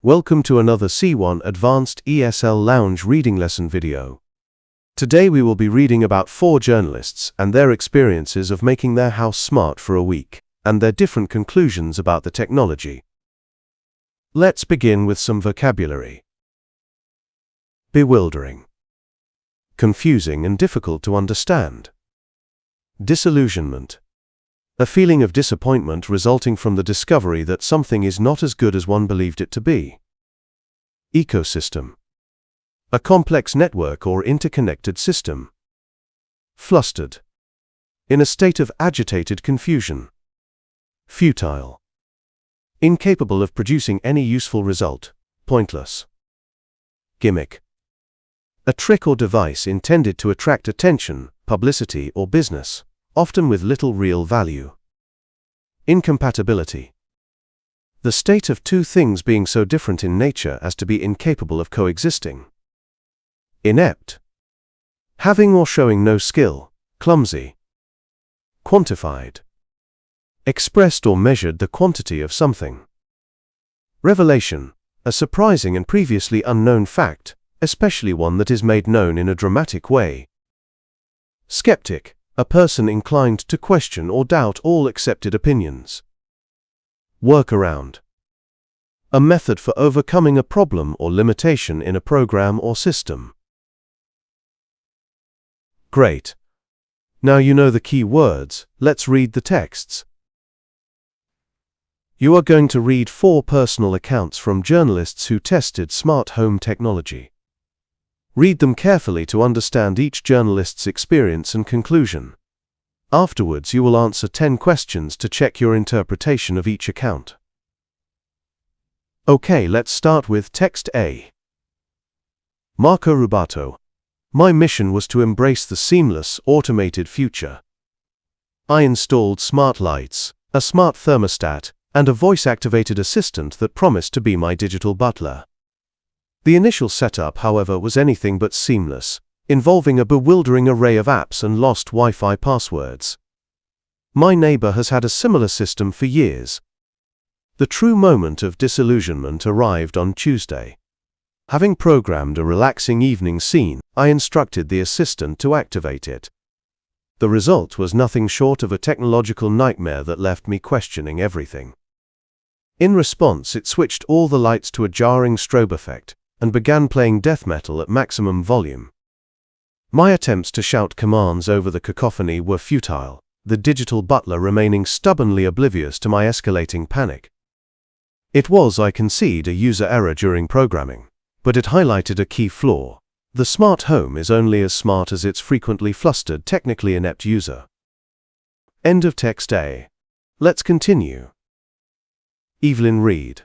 Welcome to another C1 Advanced ESL-lounge reading lesson video. Today we will be reading about 4 journalists and their experiences of making their house smart for a week, and their different conclusions about the technology. Let's begin with some vocabulary. Bewildering. Confusing and difficult to understand. Disillusionment. A feeling of disappointment resulting from the discovery that something is not as good as one believed it to be. Ecosystem. A complex network or interconnected system. Flustered. In a state of agitated confusion. Futile. Incapable of producing any useful result. Pointless. Gimmick. A trick or device intended to attract attention, publicity, or business, often with little real value. Incompatibility. The state of two things being so different in nature as to be incapable of coexisting. Inept. Having or showing no skill, clumsy. Quantified. Expressed or measured the quantity of something. Revelation. A surprising and previously unknown fact, especially one that is made known in a dramatic way. Skeptic. A person inclined to question or doubt all accepted opinions. Workaround. A method for overcoming a problem or limitation in a program or system. Great. Now you know the key words, let's read the texts. You are going to read 4 personal accounts from journalists who tested smart home technology. Read them carefully to understand each journalist's experience and conclusion. Afterwards, you will answer 10 questions to check your interpretation of each account. Okay, let's start with text A. Marco Rubato. My mission was to embrace the seamless, automated future. I installed smart lights, a smart thermostat, and a voice-activated assistant that promised to be my digital butler. The initial setup, however, was anything but seamless, involving a bewildering array of apps and lost Wi-Fi passwords. My neighbor has had a similar system for years. The true moment of disillusionment arrived on Tuesday. Having programmed a relaxing evening scene, I instructed the assistant to activate it. The result was nothing short of a technological nightmare that left me questioning everything. In response, it switched all the lights to a jarring strobe effect and began playing death metal at maximum volume. My attempts to shout commands over the cacophony were futile, the digital butler remaining stubbornly oblivious to my escalating panic. It was, I concede, a user error during programming, but it highlighted a key flaw. The smart home is only as smart as its frequently flustered, technically inept user. End of text A. Let's continue. Evelyn Reed.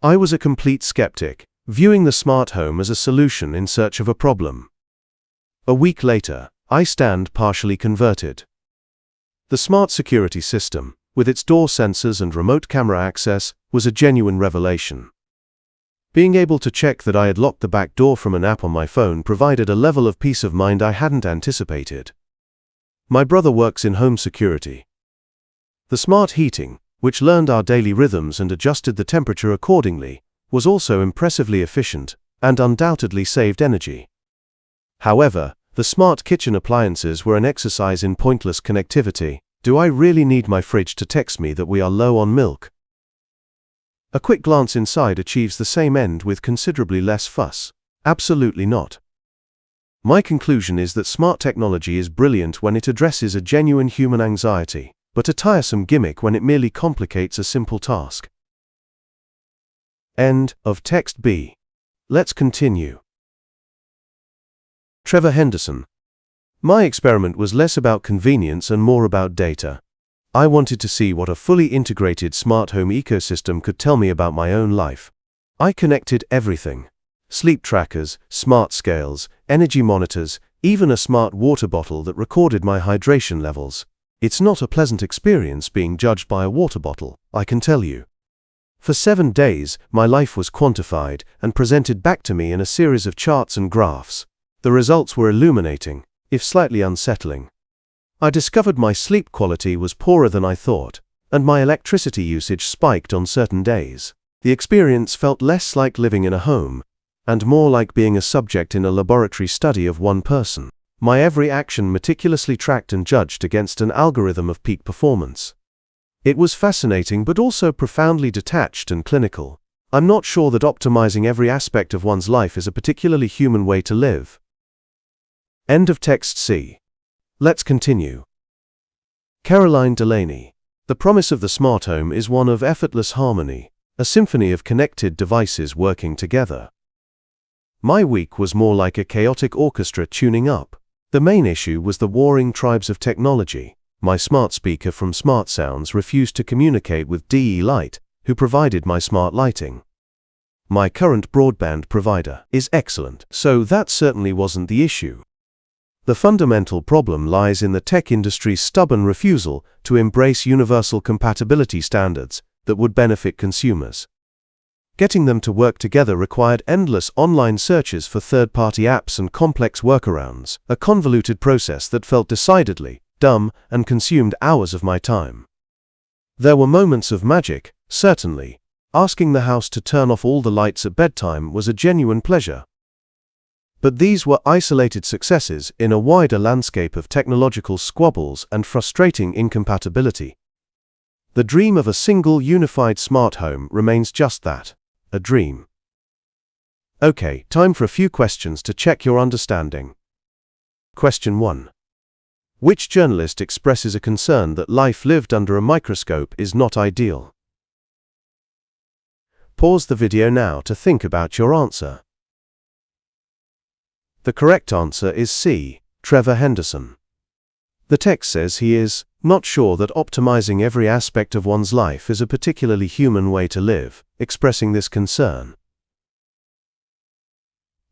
I was a complete skeptic, viewing the smart home as a solution in search of a problem. A week later, I stand partially converted. The smart security system, with its door sensors and remote camera access, was a genuine revelation. Being able to check that I had locked the back door from an app on my phone provided a level of peace of mind I hadn't anticipated. My brother works in home security. The smart heating, which learned our daily rhythms and adjusted the temperature accordingly, was also impressively efficient, and undoubtedly saved energy. However, the smart kitchen appliances were an exercise in pointless connectivity. Do I really need my fridge to text me that we are low on milk? A quick glance inside achieves the same end with considerably less fuss. Absolutely not. My conclusion is that smart technology is brilliant when it addresses a genuine human anxiety, but a tiresome gimmick when it merely complicates a simple task. End of text B. Let's continue. Trevor Henderson. My experiment was less about convenience and more about data. I wanted to see what a fully integrated smart home ecosystem could tell me about my own life. I connected everything. Sleep trackers, smart scales, energy monitors, even a smart water bottle that recorded my hydration levels. It's not a pleasant experience being judged by a water bottle, I can tell you. For 7 days, my life was quantified and presented back to me in a series of charts and graphs. The results were illuminating, if slightly unsettling. I discovered my sleep quality was poorer than I thought, and my electricity usage spiked on certain days. The experience felt less like living in a home, and more like being a subject in a laboratory study of one person. My every action meticulously tracked and judged against an algorithm of peak performance. It was fascinating but also profoundly detached and clinical. I'm not sure that optimizing every aspect of one's life is a particularly human way to live. End of text C. Let's continue. Caroline Delaney. The promise of the smart home is one of effortless harmony, a symphony of connected devices working together. My week was more like a chaotic orchestra tuning up. The main issue was the warring tribes of technology. My smart speaker from Smart Sounds refused to communicate with DE Light, who provided my smart lighting. My current broadband provider is excellent, so that certainly wasn't the issue. The fundamental problem lies in the tech industry's stubborn refusal to embrace universal compatibility standards that would benefit consumers. Getting them to work together required endless online searches for third-party apps and complex workarounds, a convoluted process that felt decidedly dumb and consumed hours of my time. There were moments of magic, certainly. Asking the house to turn off all the lights at bedtime was a genuine pleasure. But these were isolated successes in a wider landscape of technological squabbles and frustrating incompatibility. The dream of a single unified smart home remains just that, a dream. Okay, time for a few questions to check your understanding. Question 1. Which journalist expresses a concern that life lived under a microscope is not ideal? Pause the video now to think about your answer. The correct answer is C. Trevor Henderson. The text says he is not sure that optimizing every aspect of one's life is a particularly human way to live, expressing this concern.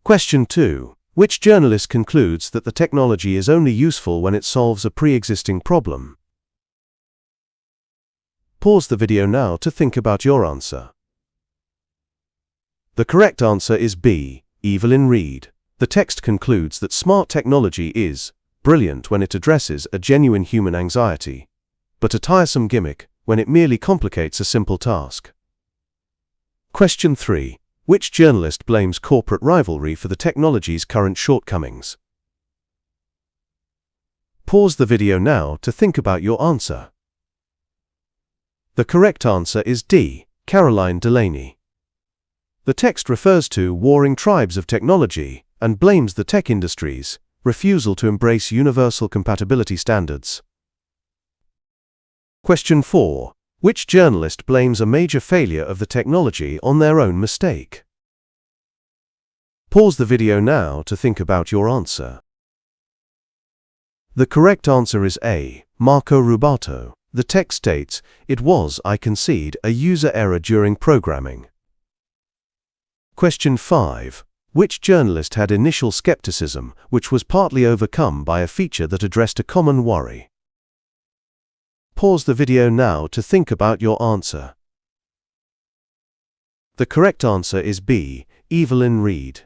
Question 2. Which journalist concludes that the technology is only useful when it solves a pre-existing problem? Pause the video now to think about your answer. The correct answer is B. Evelyn Reed. The text concludes that smart technology is brilliant when it addresses a genuine human anxiety, but a tiresome gimmick when it merely complicates a simple task. Question 3. Which journalist blames corporate rivalry for the technology's current shortcomings? Pause the video now to think about your answer. The correct answer is D. Caroline Delaney. The text refers to warring tribes of technology and blames the tech industry's refusal to embrace universal compatibility standards. Question 4. Which journalist blames a major failure of the technology on their own mistake? Pause the video now to think about your answer. The correct answer is A. Marco Rubato. The text states, "It was, I concede, a user error during programming." Question 5. Which journalist had initial skepticism, which was partly overcome by a feature that addressed a common worry? Pause the video now to think about your answer. The correct answer is B. Evelyn Reed.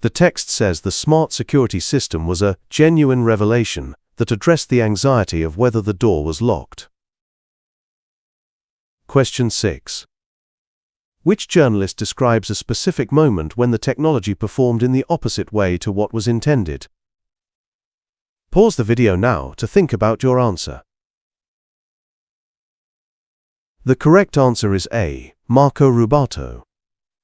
The text says the smart security system was a genuine revelation that addressed the anxiety of whether the door was locked. Question 6. Which journalist describes a specific moment when the technology performed in the opposite way to what was intended? Pause the video now to think about your answer. The correct answer is A. Marco Rubato.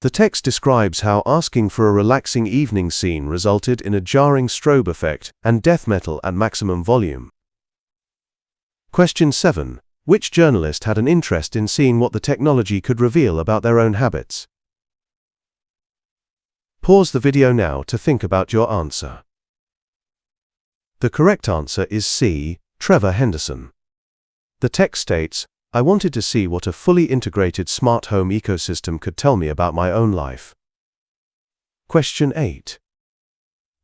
The text describes how asking for a relaxing evening scene resulted in a jarring strobe effect and death metal at maximum volume. Question 7. Which journalist had an interest in seeing what the technology could reveal about their own habits? Pause the video now to think about your answer. The correct answer is C. Trevor Henderson. The text states, "I wanted to see what a fully integrated smart home ecosystem could tell me about my own life." Question 8.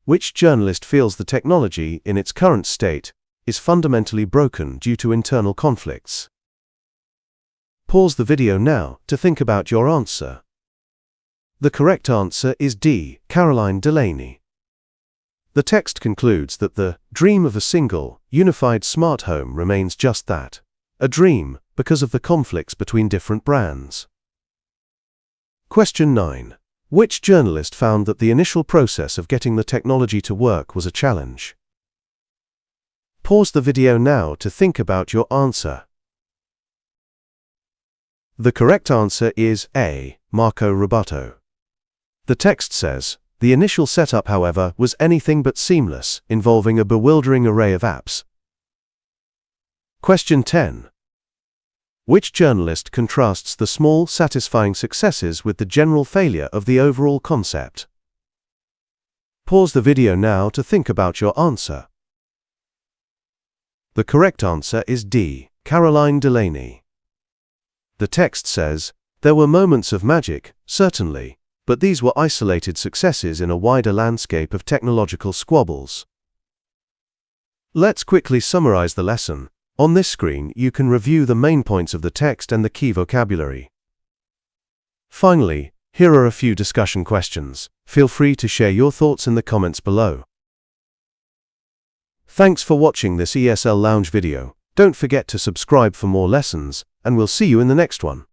Which journalist feels the technology, in its current state, is fundamentally broken due to internal conflicts? Pause the video now to think about your answer. The correct answer is D. Caroline Delaney. The text concludes that the dream of a single, unified smart home remains just that, a dream, because of the conflicts between different brands. Question 9. Which journalist found that the initial process of getting the technology to work was a challenge? Pause the video now to think about your answer. The correct answer is A. Marco Rubato. The text says, the initial setup, however, was anything but seamless, involving a bewildering array of apps. Question 10. Which journalist contrasts the small, satisfying successes with the general failure of the overall concept? Pause the video now to think about your answer. The correct answer is D. Caroline Delaney. The text says, there were moments of magic, certainly, but these were isolated successes in a wider landscape of technological squabbles. Let's quickly summarize the lesson. On this screen, you can review the main points of the text and the key vocabulary. Finally, here are a few discussion questions. Feel free to share your thoughts in the comments below. Thanks for watching this ESL Lounge video. Don't forget to subscribe for more lessons, and we'll see you in the next one.